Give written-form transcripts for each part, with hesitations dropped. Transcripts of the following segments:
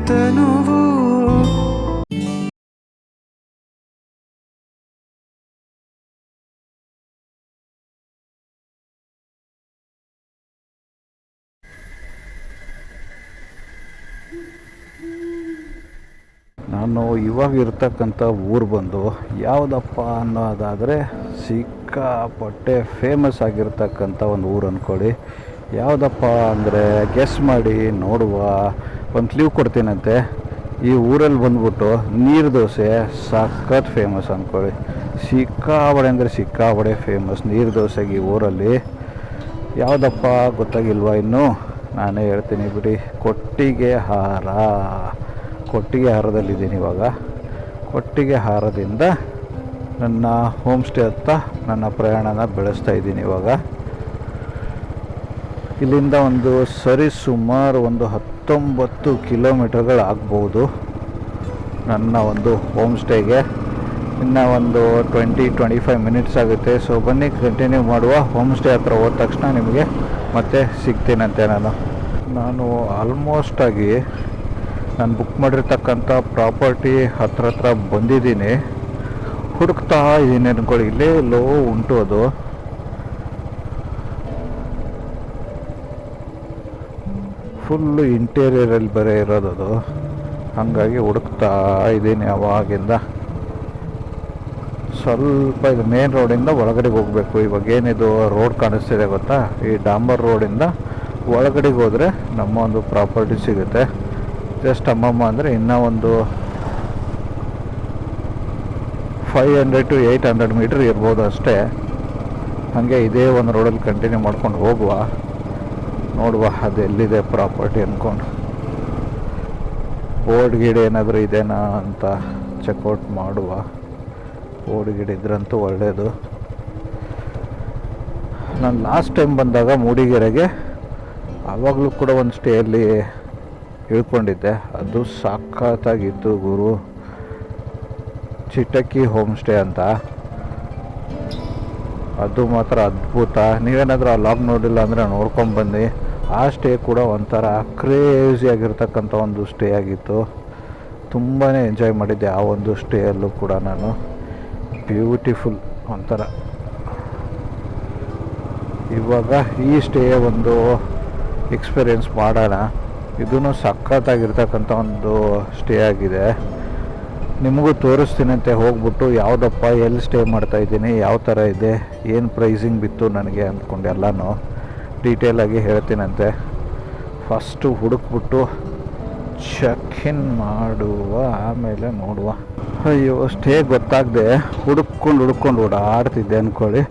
ತನುವು. ನಾನು ಇವಾಗ ಇರ್ತಕ್ಕಂಥ ಊರು ಬಂದು ಯಾವುದಪ್ಪ ಅನ್ನೋದಾದರೆ ಸಿಕ್ಕಾಪಟ್ಟೆ ಫೇಮಸ್ ಆಗಿರ್ತಕ್ಕಂಥ ಒಂದು ಊರು ಅಂದ್ಕೊಳ್ಳಿ. ಯಾವುದಪ್ಪ ಅಂದರೆ ಗೆಸ್ ಮಾಡಿ ನೋಡುವ. ಒಂದು ಕ್ಲೂ ಕೊಡ್ತೀನಂತೆ. ಈ ಊರಲ್ಲಿ ಬಂದ್ಬಿಟ್ಟು ನೀರು ದೋಸೆ ಸಖತ್ ಫೇಮಸ್ ಅಂದ್ಕೊಳ್ಳಿ. ಸಿಕ್ಕಾಬಡೆ ಅಂದರೆ ಸಿಕ್ಕಾಬಡೆ ಫೇಮಸ್ ನೀರು ದೋಸೆಗೆ ಈ ಊರಲ್ಲಿ. ಯಾವುದಪ್ಪ ಗೊತ್ತಾಗಿಲ್ವಾ ಇನ್ನೂ? ನಾನೇ ಹೇಳ್ತೀನಿ ಬಿಡಿ. ಕೊಟ್ಟಿಗೆ ಹಾರದಲ್ಲಿದ್ದೀನಿ ಇವಾಗ. ಕೊಟ್ಟಿಗೆ ಹಾರದಿಂದ ನನ್ನ ಹೋಮ್ ಸ್ಟೇ ಹತ್ತ ನನ್ನ ಪ್ರಯಾಣನ ಬೆಳೆಸ್ತಾ ಇದ್ದೀನಿ ಇವಾಗ. ಇಲ್ಲಿಂದ ಒಂದು ಸುಮಾರು ಒಂದು 19 ಕಿಲೋಮೀಟರ್ಗಳಾಗ್ಬೋದು ನನ್ನ ಒಂದು ಹೋಮ್ ಸ್ಟೇಗೆ. ಇನ್ನು ಒಂದು 20-25 ಮಿನಿಟ್ಸ್ ಆಗುತ್ತೆ. ಸೊ ಬನ್ನಿ ಕಂಟಿನ್ಯೂ ಮಾಡುವ. ಹೋಮ್ ಸ್ಟೇ ಹತ್ರ ಹೋದ ತಕ್ಷಣ ನಿಮಗೆ ಮತ್ತೆ ಸಿಗ್ತೀನಂತೆ. ನಾನು ಆಲ್ಮೋಸ್ಟ್ ಆಗಿ ನಾನು ಬುಕ್ ಮಾಡಿರ್ತಕ್ಕಂಥ ಪ್ರಾಪರ್ಟಿ ಹತ್ರ ಬಂದಿದ್ದೀನಿ. ಹುಡುಕ್ತಾ ಇದ್ದೀನಿ ಅಂದ್ಕೊಳ್ಳಿ. ಇಲ್ಲೇ ಎಲ್ಲೋ ಉಂಟು ಅದು. ಫುಲ್ಲು ಇಂಟೀರಿಯರಲ್ಲಿ ಬರೀ ಇರೋದದು. ಹಾಗಾಗಿ ಹುಡುಕ್ತಾ ಇದ್ದೀನಿ ಅವಾಗಿಂದ. ಸ್ವಲ್ಪ ಇದು ಮೇನ್ ರೋಡಿಂದ ಒಳಗಡೆಗೆ ಹೋಗಬೇಕು. ಇವಾಗ ಏನಿದು ರೋಡ್ ಕಾಣಿಸ್ತಿದೆ ಗೊತ್ತಾ? ಈ ಡಾಂಬರ್ ರೋಡಿಂದ ಒಳಗಡೆಗೆ ಹೋದರೆ ನಮ್ಮ ಒಂದು ಪ್ರಾಪರ್ಟಿ ಸಿಗುತ್ತೆ. ಜಸ್ಟ್ ಅಮ್ಮಮ್ಮ ಅಂದರೆ ಇನ್ನೂ ಒಂದು 500 to 800 ಮೀಟ್ರ್ ಇರ್ಬೋದು ಅಷ್ಟೇ. ಹಾಗೆ ಇದೇ ಒಂದು ರೋಡಲ್ಲಿ ಕಂಟಿನ್ಯೂ ಮಾಡ್ಕೊಂಡು ಹೋಗುವ. ನೋಡುವ ಅದು ಎಲ್ಲಿದೆ ಪ್ರಾಪರ್ಟಿ ಅಂದ್ಕೊಂಡು. ಬೋರ್ಡ್ ಗಿಡ ಏನಾದರೂ ಇದೆನಾ ಅಂತ ಚೆಕ್ಔಟ್ ಮಾಡುವ. ಬೋರ್ಡ್ ಗಿಡ ಇದ್ರಂತೂ ಒಳ್ಳೆಯದು. ನಾನು ಲಾಸ್ಟ್ ಟೈಮ್ ಬಂದಾಗ ಮೂಡಿಗೆರೆಗೆ ಆವಾಗಲೂ ಕೂಡ ಒಂದು ಸ್ಟೇಯಲ್ಲಿ ಇಳ್ಕೊಂಡಿದ್ದೆ. ಅದು ಸಖತ್ತಾಗಿತ್ತು ಗುರು. ಚಿಟಕಿ ಹೋಮ್ ಸ್ಟೇ ಅಂತ. ಅದು ಮಾತ್ರ ಅದ್ಭುತ. ನೀವೇನಾದರೂ ಆ ಲಾಗ್ ನೋಡಿಲ್ಲ ಅಂದರೆ ನೋಡ್ಕೊಂಬನ್ನಿ. ಆ ಸ್ಟೇ ಕೂಡ ಒಂಥರ ಕ್ರೇಜಿಯಾಗಿರ್ತಕ್ಕಂಥ ಒಂದು ಸ್ಟೇ ಆಗಿತ್ತು. ತುಂಬಾ ಎಂಜಾಯ್ ಮಾಡಿದ್ದೆ ಆ ಒಂದು ಸ್ಟೇಯಲ್ಲೂ ಕೂಡ ನಾನು. ಬ್ಯೂಟಿಫುಲ್ ಒಂಥರ. ಇವಾಗ ಈ ಸ್ಟೇ ಒಂದು ಎಕ್ಸ್ಪೀರಿಯೆನ್ಸ್ ಮಾಡೋಣ. ಇದೂ ಸಖತ್ತಾಗಿರ್ತಕ್ಕಂಥ ಒಂದು ಸ್ಟೇ ಆಗಿದೆ. ನಿಮಗೂ ತೋರಿಸ್ತೀನಂತೆ ಹೋಗ್ಬಿಟ್ಟು ಯಾವುದಪ್ಪ ಎಲ್ಲಿ ಸ್ಟೇ ಮಾಡ್ತಾಯಿದ್ದೀನಿ, ಯಾವ ಥರ ಇದೆ, ಏನು ಪ್ರೈಸಿಂಗ್ ಬಿತ್ತು ನನಗೆ ಅಂದ್ಕೊಂಡು ಎಲ್ಲನೂ ಡೀಟೇಲಾಗಿ ಹೇಳ್ತೀನಂತೆ. ಫಸ್ಟು ಹುಡುಕ್ಬಿಟ್ಟು ಚೆಕ್ ಇನ್ ಮಾಡುವ, ಆಮೇಲೆ ನೋಡುವ. ಅಯ್ಯೋ ಸ್ಟೇ ಗೊತ್ತಾಗದೆ ಹುಡುಕ್ಕೊಂಡು ಓಡಾಡ್ತಿದ್ದೆ ಅಂದ್ಕೊಳ್ಳಿ.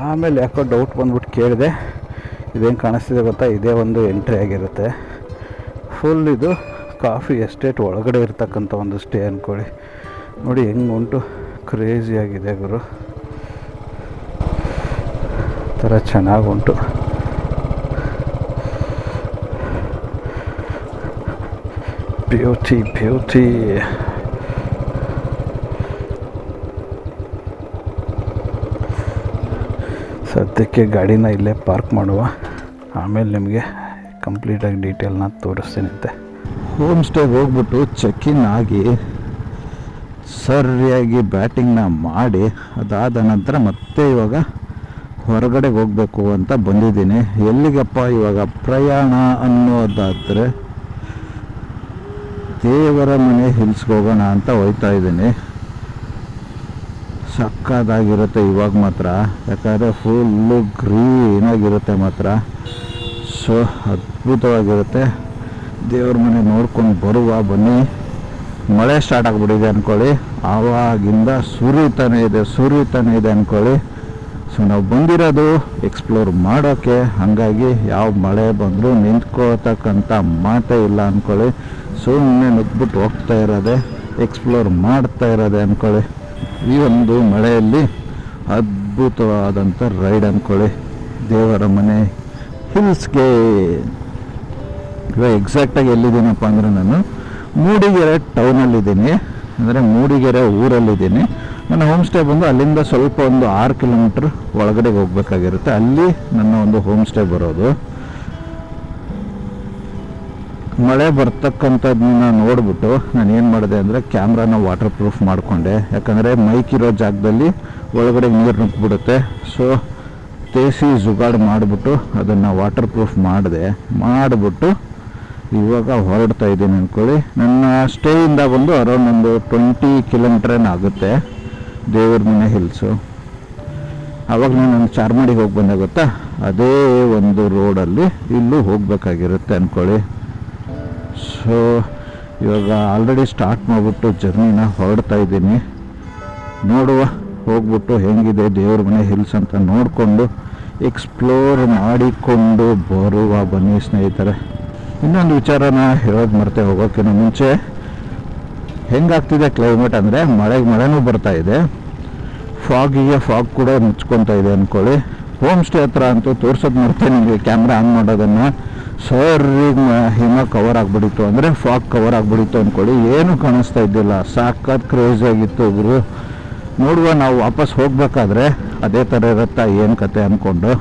ಆಮೇಲೆ ಯಾಕೋ ಡೌಟ್ ಬಂದ್ಬಿಟ್ಟು ಕೇಳಿದೆ. ಇದೇನು ಕಾಣಿಸ್ತಿದೆ ಗೊತ್ತಾ? ಇದೇ ಒಂದು ಎಂಟ್ರಿ ಆಗಿರುತ್ತೆ. ಫುಲ್ ಇದು ಕಾಫಿ ಎಸ್ಟೇಟ್ ಒಳಗಡೆ ಇರ್ತಕ್ಕಂಥ ಒಂದು ಸ್ಟೇ ಅಂದ್ಕೊಳ್ಳಿ. ನೋಡಿ ಹೆಂಗೆ ಉಂಟು. ಕ್ರೇಜಿಯಾಗಿದೆ ಗುರು. ಥರ ಚೆನ್ನಾಗುಂಟು. ಬ್ಯೂಟಿ. ಸದ್ಯಕ್ಕೆ ಗಾಡಿನ ಇಲ್ಲೇ ಪಾರ್ಕ್ ಮಾಡುವ. ಆಮೇಲೆ ನಿಮಗೆ ಕಂಪ್ಲೀಟಾಗಿ ಡೀಟೇಲ್ನ ತೋರಿಸ್ತೀನಂತೆ. ಹೋಮ್ ಸ್ಟೇಗೆ ಹೋಗ್ಬಿಟ್ಟು ಚೆಕ್ ಇನ್ ಆಗಿ ಸರಿಯಾಗಿ ಬ್ಯಾಟಿಂಗ್ನ ಮಾಡಿ ಅದಾದ ನಂತರ ಮತ್ತೆ ಇವಾಗ ಹೊರಗಡೆಗೆ ಹೋಗಬೇಕು ಅಂತ ಬಂದಿದ್ದೀನಿ. ಎಲ್ಲಿಗಪ್ಪ ಇವಾಗ ಪ್ರಯಾಣ ಅನ್ನೋದಾದರೆ ದೇವರ ಮನೆ ಹಿಲ್ಸ್ಗೆ ಹೋಗೋಣ ಅಂತ ಹೋಗ್ತಾ ಇದ್ದೀನಿ. ಸಕ್ಕತ್ತಾಗಿರುತ್ತೆ ಇವಾಗ ಮಾತ್ರ. ಯಾಕಂದರೆ ಫುಲ್ಲು ಗ್ರೀನಾಗಿರುತ್ತೆ ಮಾತ್ರ. ಸೊ ಅದ್ಭುತವಾಗಿರುತ್ತೆ. ದೇವ್ರ ಮನೆ ನೋಡ್ಕೊಂಡು ಬರುವ. ಬನ್ನಿ. ಮಳೆ ಸ್ಟಾರ್ಟ್ ಆಗಿಬಿಟ್ಟಿದೆ ಅಂದ್ಕೊಳ್ಳಿ. ಆವಾಗಿಂದ ಸುರಿತಾನೆ ಇದೆ ಅಂದ್ಕೊಳ್ಳಿ. ಸೊ ನಾವು ಬಂದಿರೋದು ಎಕ್ಸ್ಪ್ಲೋರ್ ಮಾಡೋಕ್ಕೆ. ಹಾಗಾಗಿ ಯಾವ ಮಳೆ ಬಂದರೂ ನಿಂತ್ಕೋತಕ್ಕಂಥ ಮಾತೇ ಇಲ್ಲ ಅಂದ್ಕೊಳ್ಳಿ. ಸುಮ್ಮನೆ ನುಗ್ಬಿಟ್ಟು ಹೋಗ್ತಾ ಇರೋದೆ, ಎಕ್ಸ್ಪ್ಲೋರ್ ಮಾಡ್ತಾ ಇರೋದೆ ಅಂದ್ಕೊಳ್ಳಿ. ಈ ಒಂದು ಮಳೆಯಲ್ಲಿ ಅದ್ಭುತವಾದಂಥ ರೈಡ್ ಅಂದ್ಕೊಳ್ಳಿ. ದೇವರ ಮನೆ ಹಿಲ್ಸ್ಗೆ. ಇವಾಗ ಎಕ್ಸಾಕ್ಟಾಗಿ ಎಲ್ಲಿದ್ದೀನಪ್ಪ ಅಂದರೆ ನಾನು ಮೂಡಿಗೆರೆ ಟೌನಲ್ಲಿದ್ದೀನಿ. ಅಂದರೆ ಮೂಡಿಗೆರೆ ಊರಲ್ಲಿದ್ದೀನಿ. ನನ್ನ ಹೋಮ್ ಸ್ಟೇ ಬಂದು ಅಲ್ಲಿಂದ ಸ್ವಲ್ಪ ಒಂದು 6 ಕಿಲೋಮೀಟ್ರ್ ಒಳಗಡೆಗೆ ಹೋಗಬೇಕಾಗಿರುತ್ತೆ. ಅಲ್ಲಿ ನನ್ನ ಒಂದು ಹೋಮ್ ಸ್ಟೇ ಬರೋದು. ಮಳೆ ಬರ್ತಕ್ಕಂಥದ್ದನ್ನ ನೋಡಿಬಿಟ್ಟು ನಾನು ಏನು ಮಾಡಿದೆ ಅಂದರೆ ಕ್ಯಾಮ್ರಾನ ವಾಟರ್ ಪ್ರೂಫ್ ಮಾಡಿಕೊಂಡೆ. ಯಾಕಂದರೆ ಮೈಕ್ ಇರೋ ಜಾಗದಲ್ಲಿ ಒಳಗಡೆ ನೀರು ನುಗ್ಗಿಬಿಡುತ್ತೆ. ಸೊ ತೇಸಿ ಜುಗಾಡು ಮಾಡಿಬಿಟ್ಟು ಅದನ್ನು ವಾಟರ್ ಪ್ರೂಫ್ ಮಾಡಿಬಿಟ್ಟು ಇವಾಗ ಹೊರಡ್ತಾ ಇದ್ದೀನಿ ಅಂದ್ಕೊಳ್ಳಿ. ನನ್ನ ಸ್ಟೇಯಿಂದ ಬಂದು ಅರೌಂಡ್ ಒಂದು 20 ಕಿಲೋಮೀಟ್ರೇನು ಆಗುತ್ತೆ ದೇವ್ರ ಮನೆ ಹಿಲ್ಸು. ಆವಾಗ ನಾನು ಚಾರ್ಮಾಡಿಗೆ ಹೋಗಿ ಬಂದೆ ಗೊತ್ತಾ, ಅದೇ ಒಂದು ರೋಡಲ್ಲಿ ಇಲ್ಲೂ ಹೋಗಬೇಕಾಗಿರುತ್ತೆ ಅಂದ್ಕೊಳ್ಳಿ. ಸೊ ಇವಾಗ ಆಲ್ರೆಡಿ ಸ್ಟಾರ್ಟ್ ಮಾಡಿಬಿಟ್ಟು ಜರ್ನಿನ ಹೊರಡ್ತಾ ಇದ್ದೀನಿ. ನೋಡುವ, ಹೋಗ್ಬಿಟ್ಟು ಹೆಂಗಿದೆ ದೇವ್ರ ಮನೆ ಹಿಲ್ಸ್ ಅಂತ ನೋಡಿಕೊಂಡು ಎಕ್ಸ್ಪ್ಲೋರ್ ಮಾಡಿಕೊಂಡು ಬರುವ ಬನ್ನಿ ಸ್ನೇಹಿತರೆ. ಇನ್ನೊಂದು ವಿಚಾರನ ಹೇಳೋದು ಮರೆತೆ ಹೋಗೋಕ್ಕಿಂತ ಮುಂಚೆ, ಹೆಂಗಾಗ್ತಿದೆ ಕ್ಲೈಮೇಟ್ ಅಂದರೆ ಮಳೆನೂ ಬರ್ತಾ ಇದೆ, ಫಾಗ್ ಕೂಡ ಮುಚ್ಕೊತಾ ಇದೆ ಅಂದ್ಕೊಳ್ಳಿ. ಹೋಮ್ ಸ್ಟೇ ಹತ್ರ ಅಂತೂ ತೋರ್ಸೋದು ಮರೆತೆ ನಿಮಗೆ ಕ್ಯಾಮ್ರಾ ಆನ್ ಮಾಡೋದನ್ನು. ಸರಿಗೆ ಹಿಮ ಕವರ್ ಆಗಿಬಿಡಿತ್ತು ಅಂದರೆ ಫಾಗ್ ಕವರ್ ಆಗಿಬಿಡಿತ್ತು ಅಂದ್ಕೊಳ್ಳಿ, ಏನೂ ಕಾಣಿಸ್ತಾ ಇದ್ದಿಲ್ಲ. ಸಾಕಾದ ಕ್ರೇಜಿ ಆಗಿತ್ತು ಗುರು. ನೋಡುವ, ನಾವು ವಾಪಸ್ ಹೋಗಬೇಕಾದ್ರೆ ಅದೇ ಥರ ಇರುತ್ತಾ ಏನು ಕತೆ ಅಂದ್ಕೊಂಡು.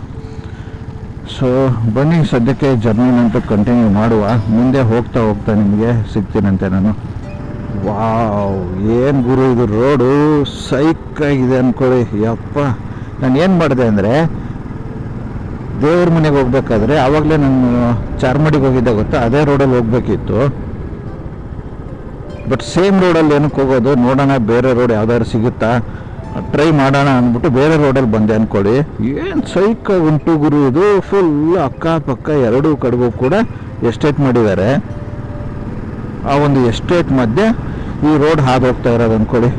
ಸೊ ಬನ್ನಿ, ಸದ್ಯಕ್ಕೆ ಜರ್ನಿನಂತೂ ಕಂಟಿನ್ಯೂ ಮಾಡುವ. ಮುಂದೆ ಹೋಗ್ತಾ ನಿಮಗೆ ಸಿಗ್ತೀನಂತೆ ನಾನು. ವಾವ್, ಏನು ಗುರು ಇದು ರೋಡು ಸೈಕಾಗಿದೆ ಅಂದ್ಕೊಳ್ಳಿ. ಯಪ್ಪ, ನಾನು ಏನು ಮಾಡಿದೆ ಅಂದರೆ ದೇವ್ರ ಮನೆಗೆ ಹೋಗ್ಬೇಕಾದ್ರೆ ಆವಾಗಲೇ ನಾನು ಚಾರ್ಮಾಡಿಗೆ ಹೋಗಿದ್ದೆ ಗೊತ್ತಾ, ಅದೇ ರೋಡಲ್ಲಿ ಹೋಗ್ಬೇಕಿತ್ತು. ಬಟ್ ಸೇಮ್ ರೋಡಲ್ಲಿ ಏನಕ್ಕೆ ಹೋಗೋದು, ನೋಡೋಣ ಬೇರೆ ರೋಡ್ ಯಾವ್ದಾದ್ರು ಸಿಗುತ್ತಾ, ಟ್ರೈ ಮಾಡೋಣ ಅಂದ್ಬಿಟ್ಟು ಬೇರೆ ರೋಡಲ್ಲಿ ಬಂದೆ ಅಂದ್ಕೊಳ್ಳಿ. ಏನು ಸೈಕಾಗಿ ಉಂಟು ಗುರು ಇದು. ಫುಲ್ ಅಕ್ಕಪಕ್ಕ ಎರಡೂ ಕಡೆಗೂ ಕೂಡ ಎಸ್ಟೇಟ್ ಮಾಡಿದ್ದಾರೆ. ಆ ಒಂದು ಎಸ್ಟೇಟ್ ಮಧ್ಯೆ ಈ ರೋಡ್ ಹಾದು ಹೋಗ್ತಾ ಇರೋದು ಅಂದ್ಕೊಳ್ಳಿ.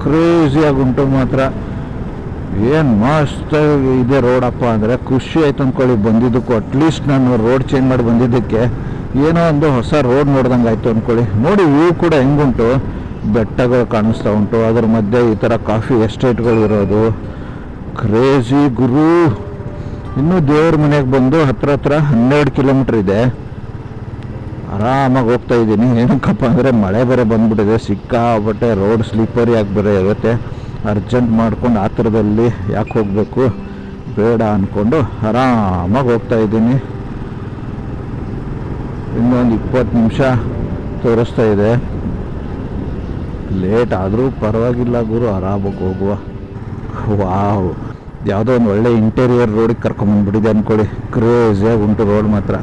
ಕ್ರೇಜಿಯಾಗಿ ಉಂಟು ಮಾತ್ರ. ಏನು ಮಸ್ತ್ ಇದೆ ರೋಡಪ್ಪ ಅಂದರೆ ಖುಷಿ ಆಯ್ತು ಅಂದ್ಕೊಳ್ಳಿ ಬಂದಿದ್ದಕ್ಕೂ. ಅಟ್ಲೀಸ್ಟ್ ನಾನು ರೋಡ್ ಚೇಂಜ್ ಮಾಡಿ ಬಂದಿದ್ದಕ್ಕೆ ಏನೋ ಒಂದು ಹೊಸ ರೋಡ್ ನೋಡ್ದಂಗೆ ಆಯಿತು ಅಂದ್ಕೊಳ್ಳಿ. ನೋಡಿ ವ್ಯೂ ಕೂಡ ಹೆಂಗುಂಟು, ಬೆಟ್ಟಗಳು ಕಾಣಿಸ್ತಾ ಉಂಟು, ಅದ್ರ ಮಧ್ಯೆ ಈ ಥರ ಕಾಫಿ ಎಸ್ಟೇಟ್ಗಳು ಇರೋದು. ಕ್ರೇಜಿ ಗುರು. ಇನ್ನೂ ದೇವ್ರ ಮನೆಗೆ ಬಂದು ಹತ್ರ 12 ಕಿಲೋಮೀಟ್ರ್ ಇದೆ. ಆರಾಮಾಗಿ ಹೋಗ್ತಾ ಇದ್ದೀನಿ. ಏನಕ್ಕಪ್ಪ ಅಂದರೆ ಮಳೆ ಬೇರೆ ಬಂದ್ಬಿಟ್ಟಿದೆ, ಸಿಕ್ಕಾಬಟ್ಟೆ ರೋಡ್ ಸ್ಲಿಪ್ಪರಿ ಆಗಿ ಬೇರೆ ಇರುತ್ತೆ. ಅರ್ಜೆಂಟ್ ಮಾಡ್ಕೊಂಡು ಆ ಥರದಲ್ಲಿ ಯಾಕೆ ಹೋಗಬೇಕು, ಬೇಡ ಅಂದ್ಕೊಂಡು ಆರಾಮಾಗಿ ಹೋಗ್ತಾ ಇದ್ದೀನಿ. ಇನ್ನೊಂದು 20 ನಿಮಿಷ ತೋರಿಸ್ತಾ ಇದೆ. ಲೇಟ್ ಆದರೂ ಪರವಾಗಿಲ್ಲ ಗುರು, ಆರಾಮಾಗಿ ಹೋಗುವ. ವಾವ್, ಯಾವುದೋ ಒಂದು ಒಳ್ಳೆ ಇಂಟೀರಿಯರ್ ರೋಡಿಗೆ ಕರ್ಕೊಂಬಂದ್ಬಿಟ್ಟಿದೆ ಅಂದ್ಕೊಳ್ಳಿ. ಕ್ರೇಜಿಯಾಗಿ ಉಂಟು ರೋಡ್ ಮಾತ್ರ.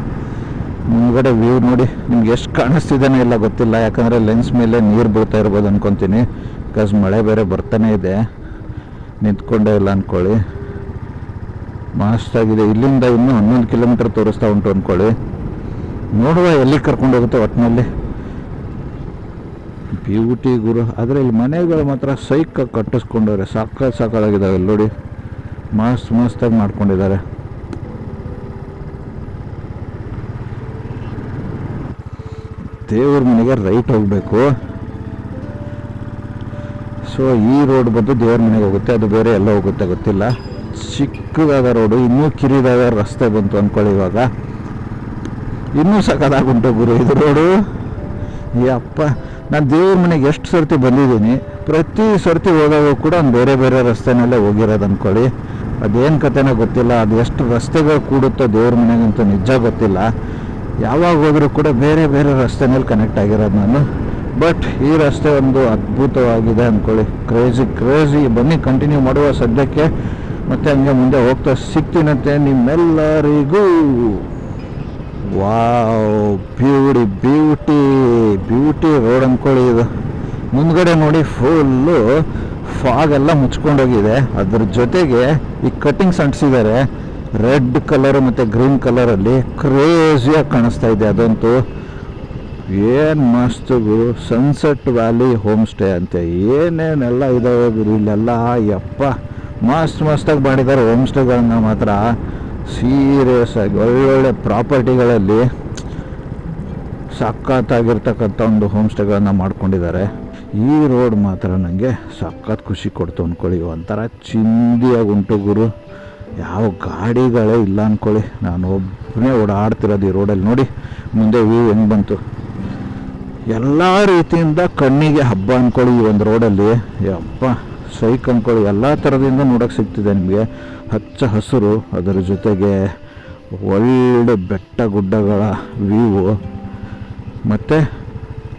ಮುಂದ್ಗಡೆ ವ್ಯೂ ನೋಡಿ, ನಿಮ್ಗೆ ಎಷ್ಟು ಕಾಣಿಸ್ತಿದ್ದಾನೆ ಇಲ್ಲ ಗೊತ್ತಿಲ್ಲ, ಯಾಕಂದರೆ ಲೆನ್ಸ್ ಮೇಲೆ ನೀರು ಬೀಳ್ತಾ ಇರ್ಬೋದು ಅಂದ್ಕೊತೀನಿ. ಬಿಕಾಸ್ ಮಳೆ ಬೇರೆ ಬರ್ತಾನೆ ಇದೆ, ನಿಂತ್ಕೊಂಡೇ ಇಲ್ಲ ಅಂದ್ಕೊಳ್ಳಿ. ಮಸ್ತಾಗಿದೆ. ಇಲ್ಲಿಂದ ಇನ್ನೂ 11 ಕಿಲೋಮೀಟರ್ ತೋರಿಸ್ತಾ ಉಂಟು ಅಂದ್ಕೊಳ್ಳಿ. ನೋಡುವ ಎಲ್ಲಿಗೆ ಕರ್ಕೊಂಡು ಹೋಗುತ್ತೆ ಒಟ್ಟಿನಲ್ಲಿ. ಬ್ಯೂಟಿ ಗುರು. ಆದರೆ ಇಲ್ಲಿ ಮನೆಗಳು ಮಾತ್ರ ಸೈಕಾಗಿ ಕಟ್ಟಿಸ್ಕೊಂಡವ್ರೆ, ಸಾಕಾಗಿದ್ದಾವೆ ಇಲ್ಲಿ ನೋಡಿ. ಮಸ್ತಾಗಿ ಮಾಡ್ಕೊಂಡಿದ್ದಾರೆ. ದೇವ್ರ ಮನೆಗೆ ರೈಟ್ ಹೋಗಬೇಕು. ಸೊ ಈ ರೋಡ್ ಬಂದು ದೇವ್ರ ಮನೆಗೆ ಹೋಗುತ್ತೆ, ಅದು ಬೇರೆ ಎಲ್ಲ ಹೋಗುತ್ತೆ ಗೊತ್ತಿಲ್ಲ. ಚಿಕ್ಕದಾದ ರೋಡು, ಇನ್ನೂ ಕಿರಿದಾದ ರಸ್ತೆ ಬಂತು ಅಂದ್ಕೊಳ್ಳಿ. ಇವಾಗ ಇನ್ನೂ ಸಖತ್ತಾಗುಂಟು ಗುರು ಇದು ರೋಡು. ಅಪ್ಪ, ನಾನು ದೇವ್ರ ಮನೆಗೆ ಎಷ್ಟು ಸರ್ತಿ ಬಂದಿದ್ದೀನಿ, ಪ್ರತಿ ಸರ್ತಿ ಹೋದಾಗ ಕೂಡ ಒಂದು ಬೇರೆ ರಸ್ತೆನಲ್ಲೇ ಹೋಗಿರೋದು ಅಂದ್ಕೊಳ್ಳಿ. ಅದೇನು ಕತೆನೋ ಗೊತ್ತಿಲ್ಲ, ಅದು ಎಷ್ಟು ರಸ್ತೆಗಳು ಕೂಡುತ್ತೋ ದೇವ್ರ ಮನೆಗಂತೂ ನಿಜ ಗೊತ್ತಿಲ್ಲ. ಯಾವಾಗ ಹೋದರೂ ಕೂಡ ಬೇರೆ ರಸ್ತೆನಲ್ಲಿ ಕನೆಕ್ಟ್ ಆಗಿರೋದು ನಾನು. ಬಟ್ ಈ ರಸ್ತೆ ಒಂದು ಅದ್ಭುತವಾಗಿದೆ ಅಂದ್ಕೊಳ್ಳಿ. ಕ್ರೇಜಿ. ಬನ್ನಿ ಕಂಟಿನ್ಯೂ ಮಾಡುವ ಸದ್ಯಕ್ಕೆ, ಮತ್ತೆ ಹಂಗೆ ಮುಂದೆ ಹೋಗ್ತಾ ಸಿಗ್ತೀನಂತೆ ನಿಮ್ಮೆಲ್ಲರಿಗೂ. ವಾವ್, ಬ್ಯೂಟಿ ರೋಡ್ ಅಂದ್ಕೊಳ್ಳಿ ಇದು. ಮುಂದ್ಗಡೆ ನೋಡಿ ಫುಲ್ಲು ಫಾಗ್ ಎಲ್ಲ ಮುಚ್ಕೊಂಡೋಗಿದೆ. ಅದ್ರ ಜೊತೆಗೆ ಈ ಕಟ್ಟಿಂಗ್ಸ್ ಅಂಟಿಸಿದ್ದಾರೆ ರೆಡ್ ಕಲರ್ ಮತ್ತು ಗ್ರೀನ್ ಕಲರಲ್ಲಿ. ಕ್ರೇಜಿಯಾಗಿ ಕಾಣಿಸ್ತಾ ಇದೆ ಅದಂತೂ. ಏನು ಮಸ್ತ್ ಗುರು. ಸನ್ಸೆಟ್ ವ್ಯಾಲಿ ಹೋಮ್ ಸ್ಟೇ ಅಂತೆ, ಏನೇನೆಲ್ಲ ಇದಾವೆ ಗುರು ಇಲ್ಲೆಲ್ಲ. ಯಪ್ಪ, ಮಸ್ತಾಗಿ ಮಾಡಿದ್ದಾರೆ ಹೋಮ್ ಸ್ಟೇಗಳನ್ನ ಮಾತ್ರ. ಸೀರಿಯಸ್ ಆಗಿ ಒಳ್ಳೊಳ್ಳೆ ಪ್ರಾಪರ್ಟಿಗಳಲ್ಲಿ ಸಖತ್ತಾಗಿರ್ತಕ್ಕಂಥ ಒಂದು ಹೋಮ್ ಸ್ಟೇಗಳನ್ನು ಮಾಡ್ಕೊಂಡಿದ್ದಾರೆ. ಈ ರೋಡ್ ಮಾತ್ರ ನನಗೆ ಸಖತ್ ಖುಷಿ ಕೊಡ್ತು ಅಂದ್ಕೊಳ್ಳಿ. ಒಂಥರ ಚಿಂದಿಯಾಗಿ ಉಂಟು ಗುರು. ಯಾವ ಗಾಡಿಗಳೇ ಇಲ್ಲ ಅಂದ್ಕೊಳ್ಳಿ. ನಾನು ಒಬ್ಬನೇ ಓಡಾಡ್ತಿರೋದು ಈ ರೋಡಲ್ಲಿ. ನೋಡಿ ಮುಂದೆ ವ್ಯೂ ಹೆಂಗೆ ಬಂತು. ಎಲ್ಲ ರೀತಿಯಿಂದ ಕಣ್ಣಿಗೆ ಹಬ್ಬ ಅಂದ್ಕೊಳ್ಳಿ ಈ ಒಂದು ರೋಡಲ್ಲಿ. ಯಪ್ಪ, ಸೈಕ್ ಅಂದ್ಕೊಳ್ಳಿ. ಎಲ್ಲ ಥರದಿಂದ ನೋಡೋಕ್ಕೆ ಸಿಗ್ತಿದೆ ನಿಮಗೆ. ಹಚ್ಚ ಹಸಿರು, ಅದರ ಜೊತೆಗೆ ಒಳ್ಳೆ ಬೆಟ್ಟ ಗುಡ್ಡಗಳ ವ್ಯೂ. ಮತ್ತು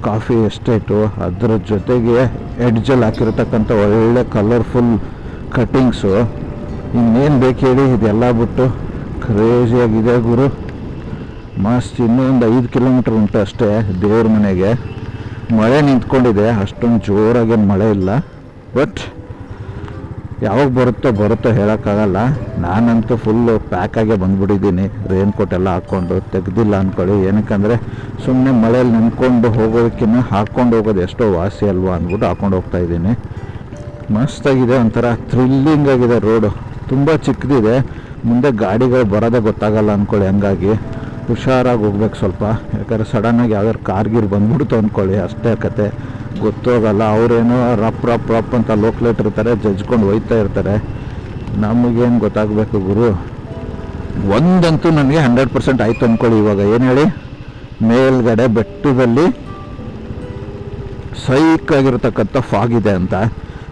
ಕಾಫಿ ಎಸ್ಟೇಟು, ಅದರ ಜೊತೆಗೆ ಎಡ್ಜಲ್ಲಿ ಹಾಕಿರ್ತಕ್ಕಂಥ ಒಳ್ಳೆ ಕಲರ್ಫುಲ್ ಕಟ್ಟಿಂಗ್ಸು. ಇನ್ನೇನು ಬೇಕು ಹೇಳಿ, ಇದೆಲ್ಲ ಬಿಟ್ಟು ಕ್ರೇಜಿಯಾಗಿದೆ ಗುರು. ಮಸ್ತ್. ಇನ್ನೂ ಒಂದು 5 ಕಿಲೋಮೀಟ್ರ್ ಉಂಟು ಅಷ್ಟೇ ದೇವ್ರ ಮನೆಗೆ. ಮಳೆ ನಿಂತ್ಕೊಂಡಿದೆ, ಅಷ್ಟೊಂದು ಜೋರಾಗೇನು ಮಳೆ ಇಲ್ಲ. ಬಟ್ ಯಾವಾಗ ಬರುತ್ತೋ ಹೇಳೋಕ್ಕಾಗಲ್ಲ. ನಾನಂತೂ ಫುಲ್ಲು ಪ್ಯಾಕಾಗೆ ಬಂದುಬಿಟ್ಟಿದ್ದೀನಿ, ರೇನ್ ಕೋಟ್ ಎಲ್ಲ ಹಾಕ್ಕೊಂಡು. ತೆಗೆದಿಲ್ಲ ಅಂದ್ಕೊಳ್ಳಿ, ಏನಕ್ಕಂದರೆ ಸುಮ್ಮನೆ ಮಳೆಯಲ್ಲಿ ನೆನ್ಕೊಂಡು ಹೋಗೋದಕ್ಕಿಂತ ಹಾಕ್ಕೊಂಡು ಹೋಗೋದು ಎಷ್ಟೋ ವಾಸಿ ಅಲ್ವಾ ಅಂದ್ಬಿಟ್ಟು ಹಾಕ್ಕೊಂಡು ಹೋಗ್ತಾಯಿದ್ದೀನಿ. ಮಸ್ತಾಗಿದೆ, ಒಂಥರ ಥ್ರಿಲ್ಲಿಂಗ್ ಆಗಿದೆ. ರೋಡು ತುಂಬ ಚಿಕ್ಕದಿದೆ, ಮುಂದೆ ಗಾಡಿಗಳು ಬರೋದೇ ಗೊತ್ತಾಗಲ್ಲ ಅಂದ್ಕೊಳ್ಳಿ. ಹಂಗಾಗಿ ಹುಷಾರಾಗಿ ಹೋಗ್ಬೇಕು ಸ್ವಲ್ಪ, ಯಾಕಂದರೆ ಸಡನ್ನಾಗಿ ಯಾವ್ದಾರು ಕಾರ್ಗಿರ್ ಬಂದ್ಬಿಡ್ತು ಅಂದ್ಕೊಳ್ಳಿ, ಅಷ್ಟೇ ಕತೆ, ಗೊತ್ತಾಗಲ್ಲ. ಅವರೇನೋ ರಪ್ ಅಂತ ಲೋಕ್ಲೇಟ್ ಇರ್ತಾರೆ, ಜಜ್ಕೊಂಡು ಹೋಯ್ತಾ ಇರ್ತಾರೆ. ನಮಗೇನು ಗೊತ್ತಾಗಬೇಕು ಗುರು. ಒಂದಂತೂ ನನಗೆ 100% ಆಯಿತು ಅಂದ್ಕೊಳ್ಳಿ. ಇವಾಗ ಏನು ಹೇಳಿ, ಮೇಲ್ಗಡೆ ಬೆಟ್ಟದಲ್ಲಿ ಸೈಕಾಗಿರ್ತಕ್ಕಂಥ ಫಾಗ್ ಇದೆ ಅಂತ.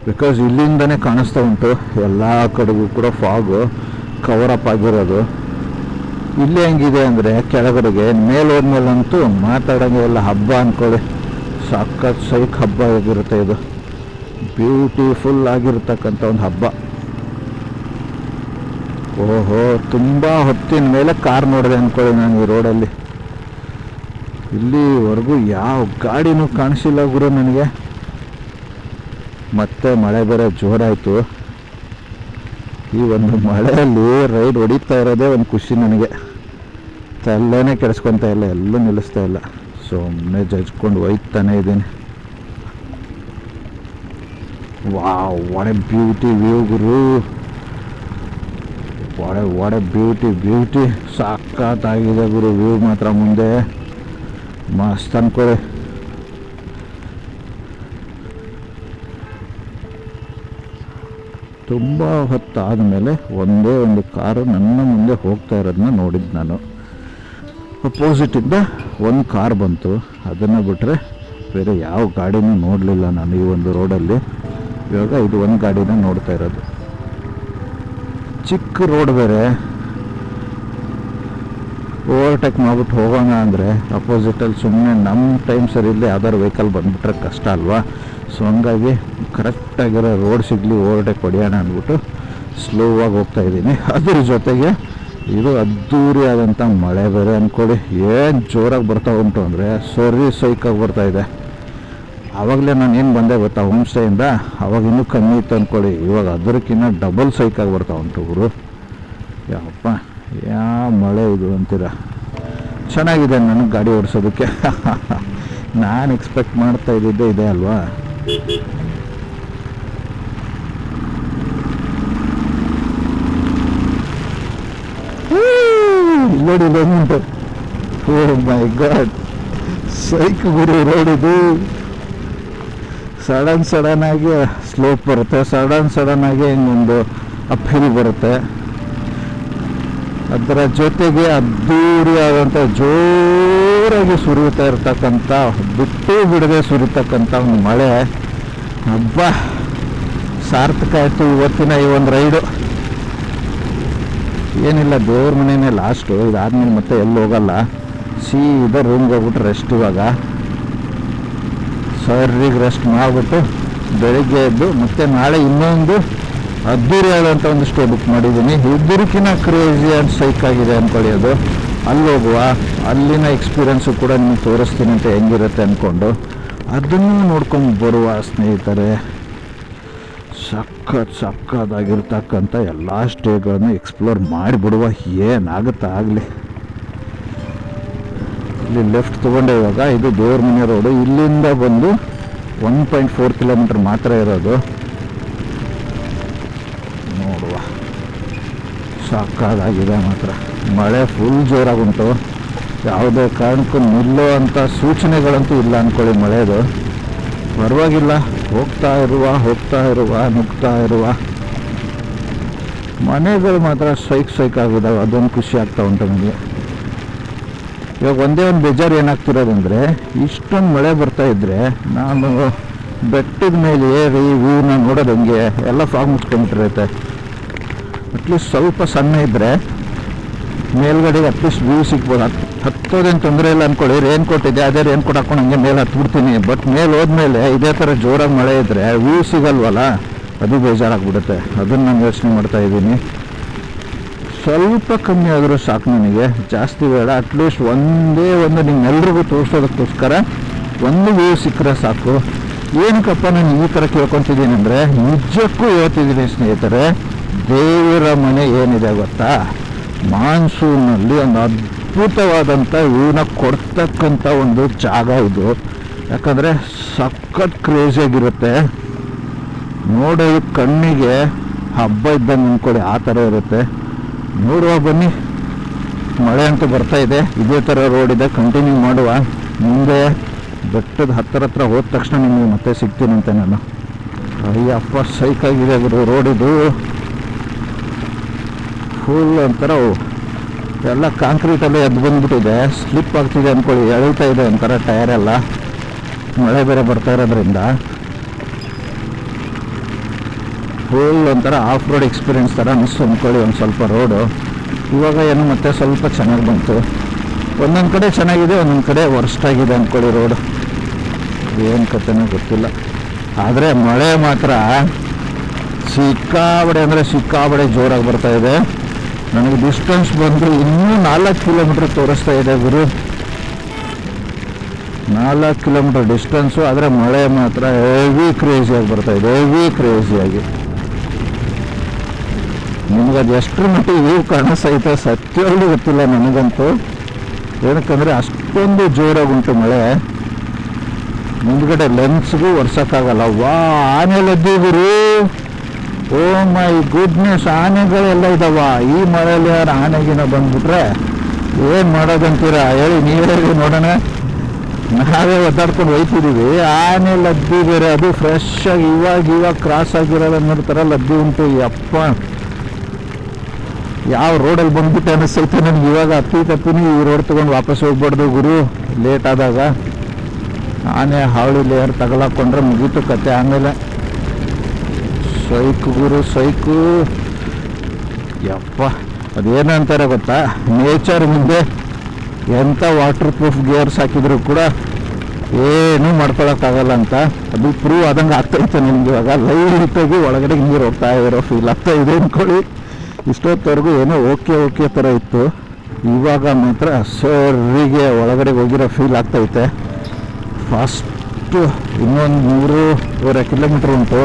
ಬಿಕಾಸ್ ಇಲ್ಲಿಂದನೇ ಕಾಣಿಸ್ತಾ ಉಂಟು ಎಲ್ಲ ಕಡೆಗೂ ಕೂಡ ಫಾಗು ಕವರಪ್ ಆಗಿರೋದು. ಇಲ್ಲಿ ಹೆಂಗಿದೆ ಅಂದರೆ ಕೆಳಗಡೆಗೆ, ಮೇಲೆ ಹೋದ್ಮೇಲಂತೂ ಮಾತಾಡೋಂಗೆ ಎಲ್ಲ ಹಬ್ಬ ಅಂದ್ಕೊಳ್ಳಿ. ಸಖತ್ ಸೈಕ್ ಹಬ್ಬ ಆಗಿರುತ್ತೆ ಇದು, ಬ್ಯೂಟಿಫುಲ್ ಆಗಿರ್ತಕ್ಕಂಥ ಒಂದು ಹಬ್ಬ. ಓಹೋ, ತುಂಬ ಹೊತ್ತಿನ ಮೇಲೆ ಕಾರ್ ನೋಡಿದೆ ಅಂದ್ಕೊಳ್ಳಿ ನಾನು ಈ ರೋಡಲ್ಲಿ. ಇಲ್ಲಿವರೆಗೂ ಯಾವ ಗಾಡಿನೂ ಕಾಣಿಸಿಲ್ಲ ಗುರು ನನಗೆ. ಮತ್ತೆ ಮಳೆ ಬೇರೆ ಜೋರಾಯಿತು. ಈ ಒಂದು ಮಳೆಯಲ್ಲಿ ರೈಡ್ ಹೊಡಿತಾ ಇರೋದೇ ಒಂದು ಖುಷಿ ನನಗೆ. ತಲೆನೇ ಕೆಡಿಸ್ಕೊತಾ ಇಲ್ಲ, ಎಲ್ಲೂ ನಿಲ್ಲಿಸ್ತಾ ಇಲ್ಲ, ಸುಮ್ಮನೆ ಜಜ್ಕೊಂಡು ಹೋಯ್ತಾನೆ ಇದ್ದೀನಿ. Wow, what A beauty view Guru. What A beauty. ಸಖತ್ತಾಗಿದೆ ಗುರು ವ್ಯೂ ಮಾತ್ರ. ಮುಂದೆ ಮಸ್ತ್ ಅನ್ಕೊಳ್ಳಿ. ತುಂಬ ಹೊತ್ತಾದಮೇಲೆ ಒಂದೇ ಒಂದು ಕಾರು ನನ್ನ ಮುಂದೆ ಹೋಗ್ತಾ ಇರೋದನ್ನ ನೋಡಿದ್ದು ನಾನು. ಅಪೋಸಿಟಿಂದ ಒಂದು ಕಾರ್ ಬಂತು, ಅದನ್ನು ಬಿಟ್ಟರೆ ಬೇರೆ ಯಾವ ಗಾಡಿನೂ ನೋಡಲಿಲ್ಲ ನಾನು ಈ ಒಂದು ರೋಡಲ್ಲಿ. ಇವಾಗ ಇದು ಒಂದು ಗಾಡಿನ ನೋಡ್ತಾ ಇರೋದು. ಚಿಕ್ಕ ರೋಡ್ ಬೇರೆ, ಓವರ್ಟೇಕ್ ಮಾಡ್ಬಿಟ್ಟು ಹೋಗೋಣ ಅಂದರೆ ಅಪೋಸಿಟಲ್ಲಿ ಸುಮ್ಮನೆ ನಮ್ಮ ಟೈಮ್ ಸರಿ ಇಲ್ಲದೆ ಯಾವ್ದಾದ್ರು ವೆಹಿಕಲ್ ಬಂದುಬಿಟ್ರೆ ಕಷ್ಟ ಅಲ್ವಾ. ಸೊ ಹಂಗಾಗಿ ಕರೆಕ್ಟಾಗಿರೋ ರೋಡ್ ಸಿಗಲಿ ಓವರ್ಟೇಕ್ ಹೊಡೆಯೋಣ ಅಂದ್ಬಿಟ್ಟು ಸ್ಲೋವಾಗಿ ಹೋಗ್ತಾಯಿದ್ದೀನಿ. ಅದ್ರ ಜೊತೆಗೆ ಇದು ಅದ್ದೂರಿ ಆದಂಥ ಮಳೆ ಬೇರೆ ಅಂದ್ಕೊಳ್ಳಿ. ಏನು ಜೋರಾಗಿ ಬರ್ತಾ ಉಂಟು ಅಂದರೆ ಸೈಕಾಗಿ ಬರ್ತಾಯಿದೆ. ಆವಾಗಲೇ ನಾನು ಏನು ಬಂದೆ ಗೊತ್ತಾ ಹೋಮ್ ಸ್ಟೇಯಿಂದ, ಅವಾಗ ಇನ್ನೂ ಕಮ್ಮಿ ಇತ್ತು ಅಂದ್ಕೊಳ್ಳಿ. ಇವಾಗ ಅದಕ್ಕಿಂತ ಡಬಲ್ ಸೈಕಾಗಿ ಬರ್ತಾ ಉಂಟು ಗುರು. ಯಪ್ಪ, ಯಾವ ಮಳೆ ಇದು ಅಂತೀರ. ಚೆನ್ನಾಗಿದೆ ನನಗೆ ಗಾಡಿ ಓಡಿಸೋದಕ್ಕೆ. ನಾನು ಎಕ್ಸ್ಪೆಕ್ಟ್ ಮಾಡ್ತಾ ಇದ್ದಿದ್ದೆ ಇದೆ ಅಲ್ವಾ. ನೋಡಿ ಬಂದ್ಬಿಟ್ಟು, ಓ ಮೈ ಗಾಡ್, ಸೈಕ್ ಗುರು ರೋಡ್ ಇದು. ಸಡನ್ ಆಗಿ ಸ್ಲೋಪ್ ಬರುತ್ತೆ, ಸಡನ್ ಆಗಿ ಹಿಂಗೊಂದು ಅಪ್ ಹಿಲ್ ಬರುತ್ತೆ. ಅದರ ಜೊತೆಗೆ ಅದ್ದೂರಿ ಆದಂಥ ಜೋರಾಗಿ ಸುರಿಯುತ್ತಾ ಇರ್ತಕ್ಕಂಥ, ಬಿಟ್ಟು ಬಿಡದೆ ಸುರಿತಕ್ಕಂಥ ಒಂದು ಮಳೆ. ಹಬ್ಬ, ಸಾರ್ಥಕ ಆಯಿತು ಇವತ್ತಿನ ಈ ಒಂದು ರೈಡು. ಏನಿಲ್ಲ, ದೇವ್ರ ಮನೆಯೇ ಲಾಸ್ಟು. ಇದಾದ್ಮೇಲೆ ಮತ್ತೆ ಎಲ್ಲಿ ಹೋಗಲ್ಲ, ಸೀದಾ ರೂಮ್ಗೆ ಹೋಗ್ಬಿಟ್ಟು ರೆಸ್ಟ್. ಇವಾಗ ಸರಿಗೆ ರೆಸ್ಟ್ ಮಾಡಿಬಿಟ್ಟು ಬೆಳಿಗ್ಗೆ ಎದ್ದು ಮತ್ತೆ ನಾಳೆ ಇನ್ನೊಂದು ಅದ್ದೂರಿ ಆದಂಥ ಒಂದು ಸ್ಟೇ ಬುಕ್ ಮಾಡಿದ್ದೀನಿ. ಇದ್ದರಿಕಿನ್ನ ಕ್ರೇಜಿ ಆ್ಯಂಡ್ ಸೈಕ್ ಆಗಿದೆ ಅಂದ್ಕೊಳ್ಳಿ ಅದು. ಅಲ್ಲಿ ಹೋಗುವ, ಅಲ್ಲಿನ ಎಕ್ಸ್ಪೀರಿಯೆನ್ಸು ಕೂಡ ನಿಮಗೆ ತೋರಿಸ್ತೀನಿ ಅಂತ ಹೆಂಗಿರುತ್ತೆ ಅಂದ್ಕೊಂಡು ಅದನ್ನು ನೋಡ್ಕೊಂಡು ಬರುವ ಸ್ನೇಹಿತರೆ. ಸಕ್ಕತ್ತಾಗಿರ್ತಕ್ಕಂಥ ಎಲ್ಲ ಸ್ಟೇಗಳನ್ನು ಎಕ್ಸ್ಪ್ಲೋರ್ ಮಾಡಿಬಿಡುವ, ಏನಾಗುತ್ತಾ ಆಗಲಿ. ಇಲ್ಲಿ ಲೆಫ್ಟ್ ತೊಗೊಂಡೆ. ಇವಾಗ ಇದು ದೇವ್ರ ಮನೆ ರೋಡು. ಇಲ್ಲಿಂದ ಬಂದು 1.4 ಕಿಲೋಮೀಟ್ರ್ ಮಾತ್ರ ಇರೋದು. ನೋಡುವ, ಸಾಕಾಗಿದೆ ಮಾತ್ರ. ಮಳೆ ಫುಲ್ ಜೋರಾಗುಂಟು, ಯಾವುದೇ ಕಾರಣಕ್ಕೂ ನಿಲ್ಲೋ ಅಂಥ ಸೂಚನೆಗಳಂತೂ ಇಲ್ಲ ಅಂದ್ಕೊಳ್ಳಿ ಮಳೆದು. ಪರವಾಗಿಲ್ಲ, ಹೋಗ್ತಾ ಇರುವ ನುಗ್ತಾ ಇರುವ. ಮನೆಗಳು ಮಾತ್ರ ಸೈಕ್ ಆಗಿದ್ದಾವೆ, ಅದೊಂದು ಖುಷಿ ಆಗ್ತಾ ಉಂಟು ನನಗೆ. ಇವಾಗ ಒಂದೇ ಒಂದು ಬೇಜಾರು ಏನಾಗ್ತಿರೋದಂದರೆ, ಇಷ್ಟೊಂದು ಮಳೆ ಬರ್ತಾ ಇದ್ದರೆ ನಾನು ಬೆಟ್ಟದ ಮೇಲೆ ಏರಿ ವ್ಯೂನ ನೋಡೋದು ಹಂಗೆ ಎಲ್ಲ ಫಾಗ್ ಮುಚ್ಕೊಂಡ್ಬಿಟ್ಟಿರುತ್ತೆ. ಅಟ್ಲೀಸ್ಟ್ ಸ್ವಲ್ಪ ಸಣ್ಣ ಇದ್ದರೆ ಮೇಲ್ಗಡೆಗೆ ಅಟ್ಲೀಸ್ಟ್ ವ್ಯೂ ಸಿಗ್ಬೋದು. ಹತ್ತೋದೇನು ತೊಂದರೆ ಇಲ್ಲ ಅಂದ್ಕೊಳ್ಳಿ, ರೇನ್ ಕೋಟ್ ಇದೆ, ಅದೇ ರೇನ್ ಕೋಟ್ ಹಾಕೊಂಡು ಹಂಗೆ ಮೇಲೆ ಹತ್ಬಿಡ್ತೀನಿ. ಬಟ್ ಮೇಲೆ ಹೋದ್ಮೇಲೆ ಇದೇ ಥರ ಜೋರಾಗಿ ಮಳೆ ಇದ್ದರೆ ವ್ಯೂ ಸಿಗಲ್ವಲ್ಲ, ಅದು ಬೇಜಾರಾಗ್ಬಿಡುತ್ತೆ. ಅದನ್ನು ನಾನು ಯೋಚನೆ ಮಾಡ್ತಾ ಇದ್ದೀನಿ. ಸ್ವಲ್ಪ ಕಮ್ಮಿ ಆದರೂ ಸಾಕು ನನಗೆ, ಜಾಸ್ತಿ ಬೇಡ. ಅಟ್ಲೀಸ್ಟ್ ಒಂದೇ ಒಂದು ನಿಮ್ಮೆಲ್ರಿಗೂ ತೋರಿಸೋದಕ್ಕೋಸ್ಕರ ಒಂದು ವ್ಯೂ ಸಿಕ್ಕರೆ ಸಾಕು. ಏನಕ್ಕಪ್ಪ ನಾನು ಈ ಥರ ಕೇಳ್ಕೊತಿದ್ದೀನಿ ಅಂದರೆ, ನಿಜಕ್ಕೂ ಹೇಳ್ತಿದ್ದೀನಿ ಸ್ನೇಹಿತರೆ, ದೇವರ ಮನೆ ಏನಿದೆ ಗೊತ್ತಾ, ಮಾನ್ಸೂನಲ್ಲಿ ಒಂದು ಅದ್ಭುತವಾದಂಥ ವ್ಯೂನ ಕೊಡ್ತಕ್ಕಂಥ ಒಂದು ಜಾಗ ಇದು. ಯಾಕಂದರೆ ಸಖತ್ ಕ್ರೇಜಿಯಾಗಿರುತ್ತೆ, ನೋಡೋದು ಕಣ್ಣಿಗೆ ಹಬ್ಬ ಇದ್ದಂಗೆ ಅಂದ್ಕೊಳ್ಳಿ, ಆ ಥರ ಇರುತ್ತೆ. ನೋಡುವ ಬನ್ನಿ. ಮಳೆ ಅಂತೂ ಬರ್ತಾ ಇದೆ, ಇದೇ ಥರ ರೋಡ್ ಇದೆ, ಕಂಟಿನ್ಯೂ ಮಾಡುವ. ಮುಂದೆ ಬೆಟ್ಟದ ಹತ್ತಿರ ಹೋದ ತಕ್ಷಣ ನಿಮಗೆ ಮತ್ತೆ ಸಿಗ್ತೀನಂತೆ ನಾನು. ಅಯ್ಯಪ್ಪ ಸೈಕಾಗಿದೆ ಗುರು ರೋಡ್ ಇದು. ಫುಲ್ ಒಂಥರ ಎಲ್ಲ ಕಾಂಕ್ರೀಟಲ್ಲೇ ಎದ್ದು ಬಂದ್ಬಿಟ್ಟಿದೆ, ಸ್ಲಿಪ್ ಆಗ್ತಿದೆ ಅಂದ್ಕೊಳ್ಳಿ, ಎಳಿತಾ ಇದೆ ಒಂಥರ ಟೈರೆಲ್ಲ. ಮಳೆ ಬೇರೆ ಬರ್ತಾ ಇರೋದ್ರಿಂದ ಫುಲ್ ಒಂಥರ ಆಫ್ ರೋಡ್ ಎಕ್ಸ್ಪೀರಿಯನ್ಸ್ ಥರ ಅನಿಸ್ತು ಅಂದ್ಕೊಳ್ಳಿ ಒಂದು ಸ್ವಲ್ಪ ರೋಡು. ಇವಾಗ ಏನು ಮತ್ತೆ ಸ್ವಲ್ಪ ಚೆನ್ನಾಗಿ ಬಂತು. ಒಂದೊಂದು ಕಡೆ ಚೆನ್ನಾಗಿದೆ, ಒಂದೊಂದು ಕಡೆ ವರ್ಸ್ಟ್ ಆಗಿದೆ ಅಂದ್ಕೊಳ್ಳಿ ರೋಡು. ಏನು ಕಥೆನೂ ಗೊತ್ತಿಲ್ಲ. ಆದರೆ ಮಳೆ ಮಾತ್ರ ಸಿಕ್ಕಾಬಡೆ ಅಂದರೆ ಸಿಕ್ಕಾಬಡೆ ಜೋರಾಗಿ ಬರ್ತಾ ಇದೆ. ನನಗೆ ಡಿಸ್ಟೆನ್ಸ್ ಬಂದು ಇನ್ನೂ 4 ಕಿಲೋಮೀಟ್ರ್ ತೋರಿಸ್ತಾ ಇದೆ ಗುರು. 4 ಕಿಲೋಮೀಟ್ರ್ ಡಿಸ್ಟೆನ್ಸು. ಆದರೆ ಮಳೆ ಮಾತ್ರ ಹೆವಿ ಕ್ರೇಜಿಯಾಗಿ ಬರ್ತಾ ಇದೆ, ಹೆವಿ ಕ್ರೇಜಿಯಾಗಿ. ನಿಮಗದು ಎಷ್ಟರ ಮಟ್ಟಿಗೆ ವ್ಯೂ ಕಾಣಿಸ್ತೈತೆ ಸತ್ಯವಾಗ್ಲೂ ಗೊತ್ತಿಲ್ಲ ನನಗಂತೂ. ಏನಕ್ಕಂದರೆ ಅಷ್ಟೊಂದು ಜೋರಾಗಿ ಉಂಟು ಮಳೆ. ಮುಂದ್ಗಡೆ ಲೆನ್ಸ್ಗೂ ಒರ್ಸೋಕ್ಕಾಗಲ್ಲ. ವಾ, ಆನೆಲದ್ದಿ ಗುರು, ಓ ಮೈ ಗುಡ್ನೆಸ್, ಆನೆಗಳೆಲ್ಲ ಇದಾವ. ಈ ಮಳೆಯಲ್ಲಿ ಯಾರು ಆನೆಗಿನ ಬಂದ್ಬಿಟ್ರೆ ಏನು ಮಾಡೋದಂತೀರಾ ಹೇಳಿ, ನೀವೇ ನೋಡೋಣ. ನಾವೇ ಒದ್ದಾಡ್ಕೊಂಡು ಹೋಯ್ತಿದ್ದೀವಿ, ಆನೆ ಲದ್ದಿ ಬೇರೆ, ಅದು ಫ್ರೆಶ್ ಆಗಿ ಇವಾಗ ಕ್ರಾಸ್ ಆಗಿರೋದು ನೋಡ್ತಾರ ಲದ್ದಿ ಉಂಟು. ಯಪ್ಪ, ಯಾವ ರೋಡಲ್ಲಿ ಬಂದ್ಬಿಟ್ಟೆ ಅನ್ನಿಸ್ತೈತೆ ನನಗೆ ಇವಾಗ. ತಪ್ಪಿನಿ ಈ ರೋಡ್ ತೊಗೊಂಡು ವಾಪಸ್ ಹೋಗ್ಬಾರ್ದು ಗುರು, ಲೇಟ್ ಆದಾಗ. ಆನೆ ಹಾವಳಿ ಲೇಯರ್ ತಗೊಳಕೊಂಡ್ರೆ ಮುಗೀತು ಕತೆ. ಆಮೇಲೆ ಸೈಕು ಗುರು, ಸೈಕು. ಯಪ್ಪ, ಅದೇನಂತಾರೆ ಗೊತ್ತಾ, ನೇಚರ್ ಮುಂದೆ ಎಂಥ ವಾಟರ್ ಪ್ರೂಫ್ ಗೇರ್ಸ್ ಹಾಕಿದ್ರು ಕೂಡ ಏನೂ ಮಾಡ್ಕೊಳಕ್ಕಾಗಲ್ಲ ಅಂತ. ಅದು ಪ್ರೂವ್ ಆದಂಗೆ ಆಗ್ತಾಯಿತ್ತು ನಿಮ್ಗೆ. ಇವಾಗ ಲೈಟಾಗಿ ಒಳಗಡೆ ನೀರು ಹೋಗ್ತಾ ಇರೋ ಫೀಲ್ ಆಗ್ತಾ ಇದೆ ಅಂದ್ಕೊಳ್ಳಿ. ಇಷ್ಟೊತ್ತವರೆಗೂ ಏನೋ ಓಕೆ ಥರ ಇತ್ತು, ಇವಾಗ ಮಾತ್ರ ಸರಿಗೆ ಒಳಗಡೆ ಹೋಗಿರೋ ಫೀಲ್ ಆಗ್ತೈತೆ. ಫಸ್ಟು ಇನ್ನೊಂದು 3.5 ಕಿಲೋಮೀಟ್ರ್ ಉಂಟು.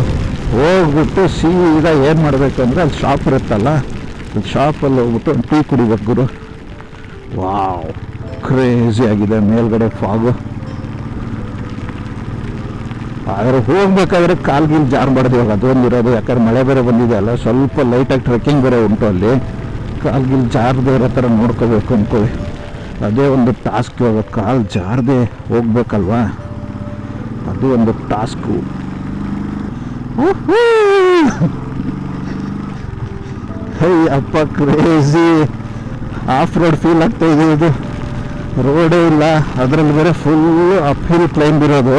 ಹೋಗ್ಬಿಟ್ಟು ಸೀದಾ ಏನು ಮಾಡಬೇಕು ಅಂದರೆ ಅಲ್ಲಿ ಶಾಪ್ ಇರುತ್ತಲ್ಲ, ಅಲ್ಲಿ ಶಾಪಲ್ಲಿ ಹೋಗ್ಬಿಟ್ಟು ಒಂದು ಟೀ ಕುಡಿಬೇಕು ಗುರು. ವಾವ್, ಕ್ರೇಜಿ ಆಗಿದೆ ಮೇಲ್ಗಡೆ ಫಾಗು. ಆದರೆ ಹೋಗ್ಬೇಕಾದ್ರೆ ಕಾಲ್ಗಿಲ್ ಜಾರಬಾರ್ದು ಇವಾಗ, ಅದೊಂದು ಇರೋದು. ಯಾಕಂದ್ರೆ ಮಳೆ ಬೇರೆ ಬಂದಿದೆ ಅಲ್ಲ, ಸ್ವಲ್ಪ ಲೈಟಾಗಿ ಟ್ರೆಕ್ಕಿಂಗ್ ಬೇರೆ ಉಂಟು ಅಲ್ಲಿ. ಕಾಲ್ಗಿಲ್ ಜಾರದೆ ಇರೋ ಥರ ನೋಡ್ಕೋಬೇಕು ಅಂದ್ಕೊಳ್ಳಿ. ಅದೇ ಒಂದು ಟಾಸ್ಕ್. ಇವಾಗ ಕಾಲು ಜಾರದೆ ಹೋಗ್ಬೇಕಲ್ವಾ, ಅದು ಒಂದು ಟಾಸ್ಕು. ಅಪ್ಪ ಕ್ರೇಜಿ ಆಫ್ ರೋಡ್ ಫೀಲ್ ಆಗ್ತಾ ಇದೆ ಇದು. ರೋಡೇ ಇಲ್ಲ, ಅದರಲ್ಲಿ ಬೇರೆ ಫುಲ್ ಅಪ್ ಹಿಲ್ ಕ್ಲೈಂಬ್ ಇರೋದು.